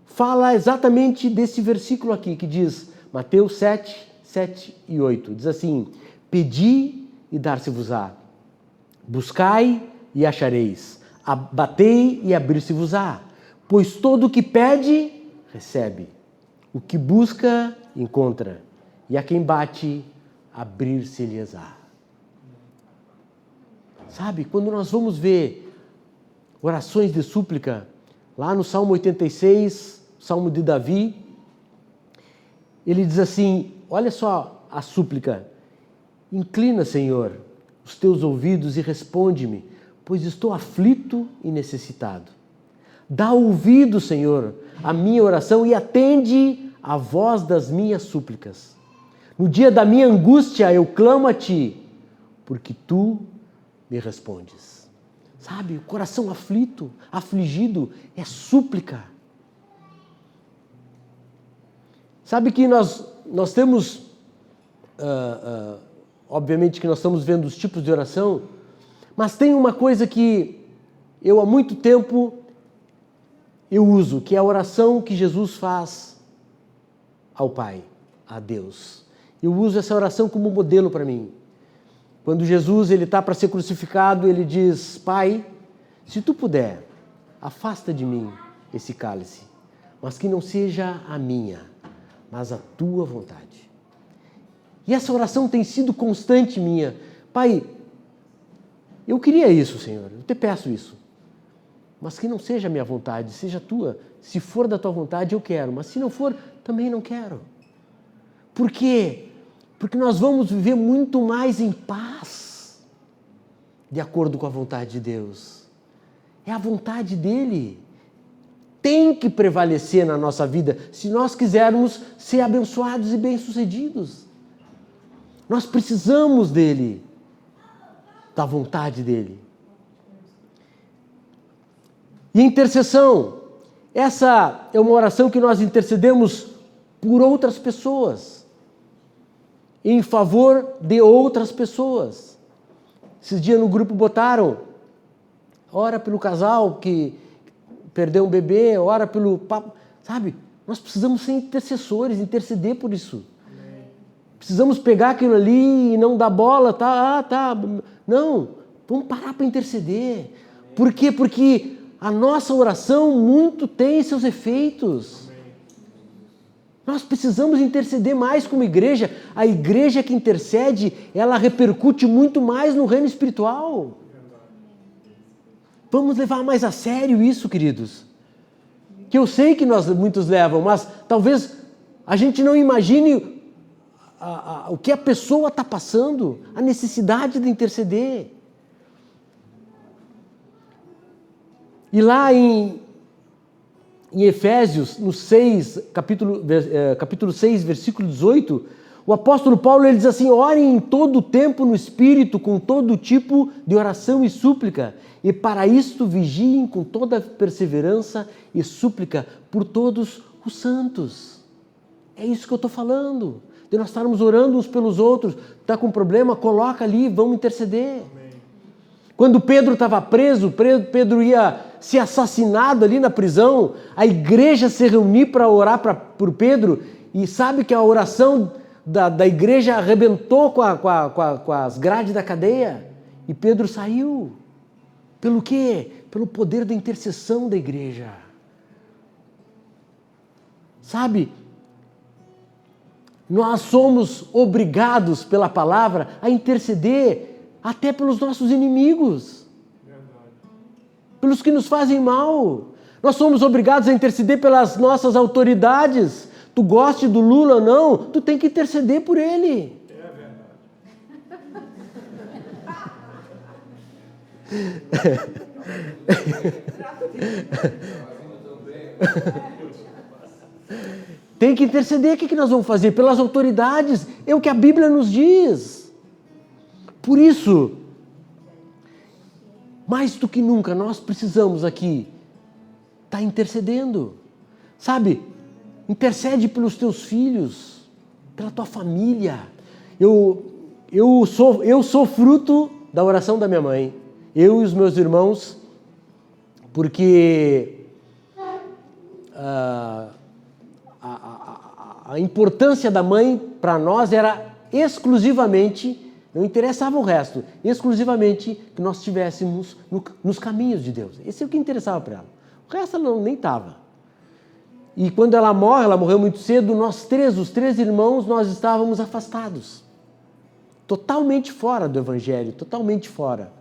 fala exatamente desse versículo aqui, que diz, Mateus 7, 7 e 8, diz assim, pedi e dar-se-vos-á, buscai e achareis, batei e abrir-se-vos-á, pois todo o que pede, recebe, o que busca, encontra, e a quem bate, abrir-se-lhes-á. Sabe, quando nós vamos ver orações de súplica, lá no Salmo 86, Salmo de Davi, ele diz assim, olha só a súplica, inclina, Senhor, os teus ouvidos e responde-me, pois estou aflito e necessitado. Dá ouvido, Senhor, à minha oração e atende a voz das minhas súplicas. No dia da minha angústia eu clamo a Ti, porque Tu me respondes. Sabe, o coração aflito, afligido, é súplica. Sabe que nós temos, obviamente que nós estamos vendo os tipos de oração, mas tem uma coisa que eu há muito tempo eu uso, que é a oração que Jesus faz ao Pai, a Deus. Eu uso essa oração como modelo para mim. Quando Jesus está para ser crucificado, ele diz, Pai, se Tu puder, afasta de mim esse cálice, mas que não seja a minha, mas a Tua vontade. E essa oração tem sido constante minha. Pai, eu queria isso, Senhor, eu te peço isso, mas que não seja a minha vontade, seja a Tua. Se for da Tua vontade, eu quero, mas se não for, também não quero. Por quê? Porque nós vamos viver muito mais em paz, de acordo com a vontade de Deus. É a vontade dEle. Tem que prevalecer na nossa vida, se nós quisermos ser abençoados e bem-sucedidos. Nós precisamos dEle, da vontade dEle. E intercessão, essa é uma oração que nós intercedemos por outras pessoas, em favor de outras pessoas. Esses dias no grupo botaram, ora pelo casal que perdeu um bebê, ora pelo papo, sabe? Nós precisamos ser intercessores, interceder por isso. Precisamos pegar aquilo ali e não dar bola, tá. Não, vamos parar para interceder. Por quê? Porque a nossa oração muito tem seus efeitos. Nós precisamos interceder mais como igreja. A igreja que intercede, ela repercute muito mais no reino espiritual. Vamos levar mais a sério isso, queridos. Que eu sei que muitos levam, mas talvez a gente não imagine o que a pessoa está passando, a necessidade de interceder. E lá em Efésios, no 6, capítulo 6, versículo 18, o apóstolo Paulo ele diz assim, orem em todo o tempo no Espírito, com todo tipo de oração e súplica, e para isto vigiem com toda perseverança e súplica por todos os santos. É isso que eu estou falando, de nós estarmos orando uns pelos outros. Está com problema? Coloca ali, vamos interceder. Amém. Quando Pedro estava preso, Pedro ia ser assassinado ali na prisão, a igreja se reuniu para orar por Pedro, e sabe que a oração da igreja arrebentou com as grades da cadeia, e Pedro saiu. Pelo quê? Pelo poder da intercessão da igreja. Sabe, nós somos obrigados pela palavra a interceder até pelos nossos inimigos, pelos que nos fazem mal. Nós somos obrigados a interceder pelas nossas autoridades. Tu goste do Lula ou não, tu tem que interceder por ele. É verdade. Tem que interceder. O que nós vamos fazer? Pelas autoridades. É o que a Bíblia nos diz. Por isso, mais do que nunca, nós precisamos aqui estar intercedendo. Sabe? Intercede pelos teus filhos, pela tua família. Eu sou fruto da oração da minha mãe. Eu e os meus irmãos, porque a importância da mãe para nós era exclusivamente, não interessava o resto, exclusivamente que nós estivéssemos nos caminhos de Deus. Esse é o que interessava para ela. O resto ela nem estava. E quando ela morreu muito cedo, os três irmãos, nós estávamos afastados. Totalmente fora do Evangelho, totalmente fora.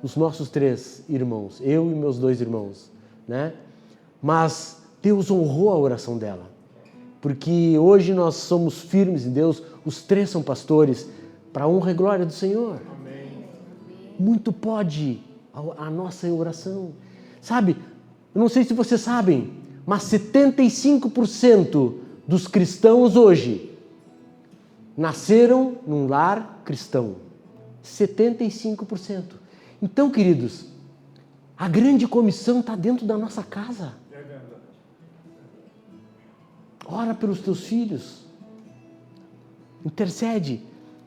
Os nossos três irmãos, eu e meus 2 irmãos, né? Mas Deus honrou a oração dela, porque hoje nós somos firmes em Deus, os 3 são pastores, para a honra e glória do Senhor. Amém. Muito pode a nossa oração. Sabe, eu não sei se vocês sabem, mas 75% dos cristãos hoje nasceram num lar cristão. 75%. Então, queridos, a grande comissão está dentro da nossa casa. Ora pelos teus filhos. Intercede.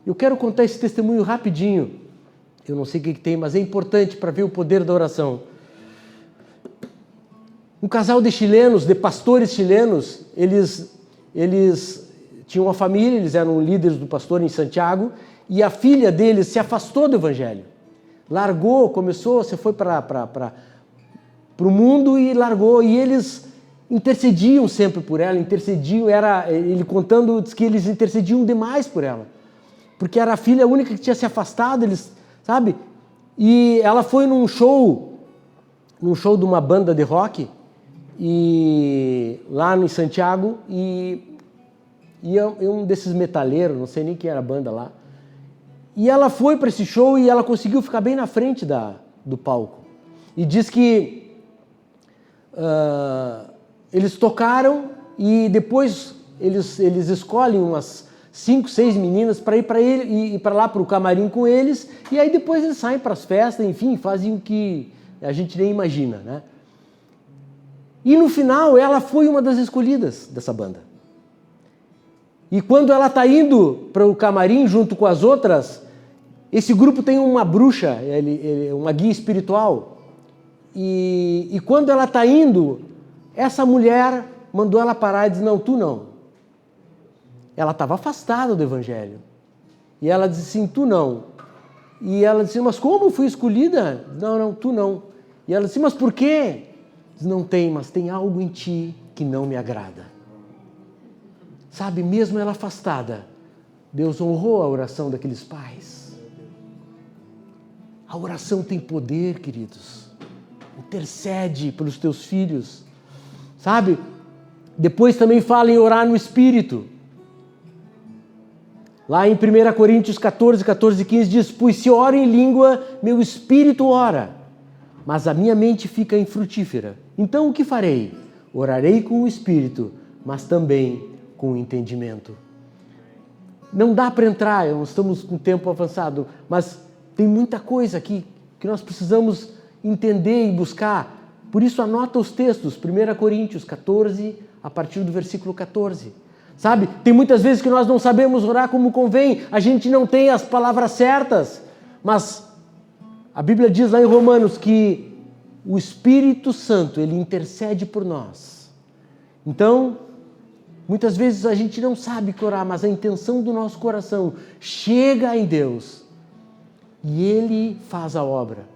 Eu quero contar esse testemunho rapidinho. Eu não sei o que tem, mas é importante para ver o poder da oração. Um casal de chilenos, de pastores chilenos, eles tinham uma família, eles eram líderes do pastor em Santiago, e a filha deles se afastou do Evangelho. Largou, você foi para o mundo e largou, e eles intercediam sempre por ela, ele contando, diz que eles intercediam demais por ela, porque era a filha única que tinha se afastado, sabe? E ela foi num show de uma banda de rock, e lá em Santiago, e um desses metaleiros, não sei nem quem era a banda lá, e ela foi para esse show e ela conseguiu ficar bem na frente do palco. E diz que eles tocaram e depois eles escolhem umas 5, 6 meninas para ir para lá para o camarim com eles, e aí depois eles saem para as festas, enfim, fazem o que a gente nem imagina, né? E no final ela foi uma das escolhidas dessa banda. E quando ela está indo para o camarim junto com as outras, esse grupo tem uma bruxa, uma guia espiritual. E quando ela está indo, essa mulher mandou ela parar e disse, não, tu não. Ela estava afastada do Evangelho. E ela disse assim, tu não. E ela disse, mas como fui escolhida? Não, tu não. E ela disse, mas por quê? Diz, não tem, mas tem algo em ti que não me agrada. Sabe, mesmo ela afastada, Deus honrou a oração daqueles pais. A oração tem poder, queridos. Intercede pelos teus filhos. Sabe? Depois também fala em orar no Espírito. Lá em 1 Coríntios 14, 14 e 15 diz, pois se oro em língua, meu espírito ora, mas a minha mente fica infrutífera. Então o que farei? Orarei com o Espírito, mas também com o entendimento. Não dá para entrar, estamos com tempo avançado, mas tem muita coisa aqui que nós precisamos entender e buscar. Por isso anota os textos, 1 Coríntios 14, a partir do versículo 14. Sabe, tem muitas vezes que nós não sabemos orar como convém, a gente não tem as palavras certas, mas a Bíblia diz lá em Romanos que o Espírito Santo, ele intercede por nós. Então, muitas vezes a gente não sabe orar, mas a intenção do nosso coração chega em Deus e Ele faz a obra.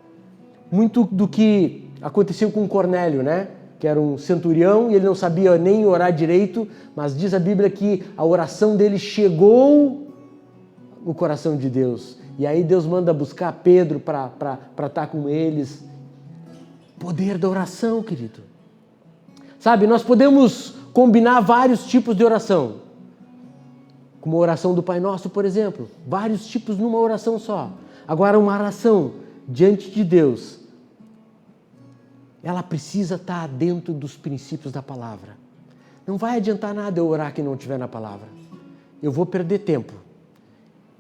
Muito do que aconteceu com Cornélio, né? Que era um centurião e ele não sabia nem orar direito, mas diz a Bíblia que a oração dele chegou no coração de Deus. E aí Deus manda buscar Pedro para estar com eles. Poder da oração, querido. Sabe, nós podemos combinar vários tipos de oração. Como a oração do Pai Nosso, por exemplo. Vários tipos numa oração só. Agora, uma oração diante de Deus, ela precisa estar dentro dos princípios da palavra. Não vai adiantar nada eu orar que não estiver na palavra. Eu vou perder tempo.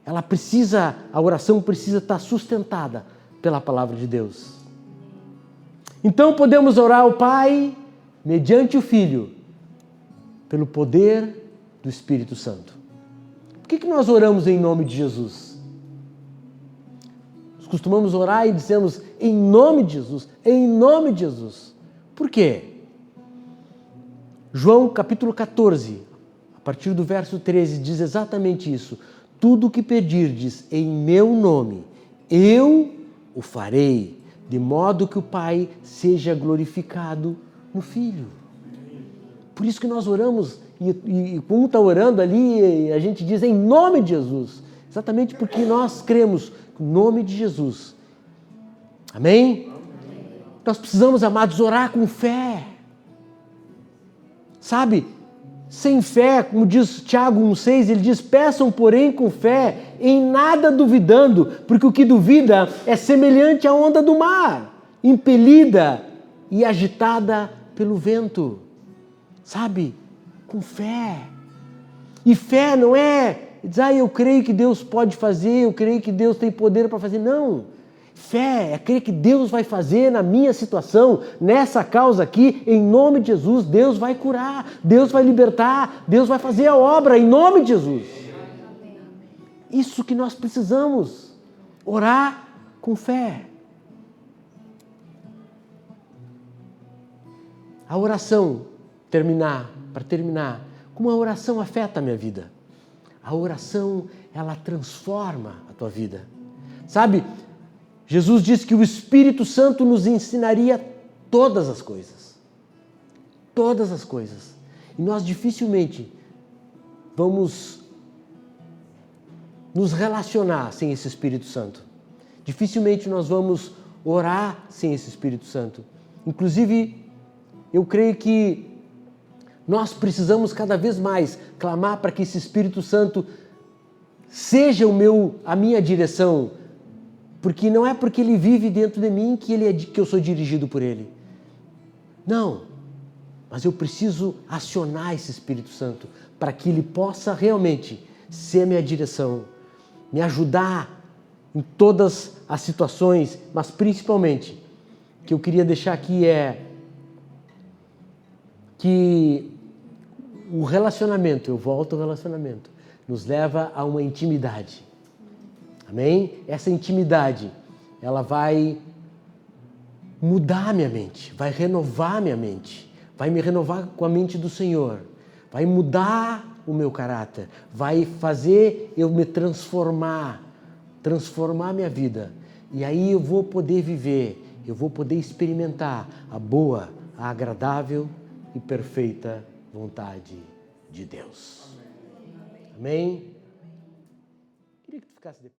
A oração precisa estar sustentada pela palavra de Deus. Então podemos orar ao Pai mediante o Filho, pelo poder do Espírito Santo. Por que nós oramos em nome de Jesus? Nós costumamos orar e dizemos em nome de Jesus, em nome de Jesus. Por quê? João capítulo 14, a partir do verso 13, diz exatamente isso. Tudo o que pedirdes em meu nome, eu o farei, de modo que o Pai seja glorificado no Filho. Por isso que nós oramos, e como está orando ali, a gente diz em nome de Jesus. Exatamente porque nós cremos no nome de Jesus. Amém? Nós precisamos, amados, orar com fé. Sabe? Sem fé, como diz Tiago 1,6, ele diz, peçam, porém, com fé, em nada duvidando, porque o que duvida é semelhante à onda do mar, impelida e agitada pelo vento. Sabe? Com fé. E fé não é dizer, eu creio que Deus pode fazer, eu creio que Deus tem poder para fazer. Não. Fé é crer que Deus vai fazer na minha situação, nessa causa aqui, em nome de Jesus. Deus vai curar, Deus vai libertar, Deus vai fazer a obra em nome de Jesus. Isso que nós precisamos, orar com fé. A oração, para terminar, como a oração afeta a minha vida. A oração, ela transforma a tua vida. Sabe, Jesus disse que o Espírito Santo nos ensinaria todas as coisas. Todas as coisas. E nós dificilmente vamos nos relacionar sem esse Espírito Santo. Dificilmente nós vamos orar sem esse Espírito Santo. Inclusive, eu creio que nós precisamos cada vez mais clamar para que esse Espírito Santo seja a minha direção, porque não é porque ele vive dentro de mim que eu sou dirigido por ele. Não, mas eu preciso acionar esse Espírito Santo para que ele possa realmente ser a minha direção, me ajudar em todas as situações, mas principalmente, o que eu queria deixar aqui é que o relacionamento, eu volto ao relacionamento, nos leva a uma intimidade. Amém? Essa intimidade, ela vai mudar minha mente, vai renovar minha mente, vai me renovar com a mente do Senhor, vai mudar o meu caráter, vai fazer eu me transformar minha vida. E aí eu vou poder viver, eu vou poder experimentar a boa, a agradável e perfeita vontade de Deus. Amém? Queria que tu ficasse de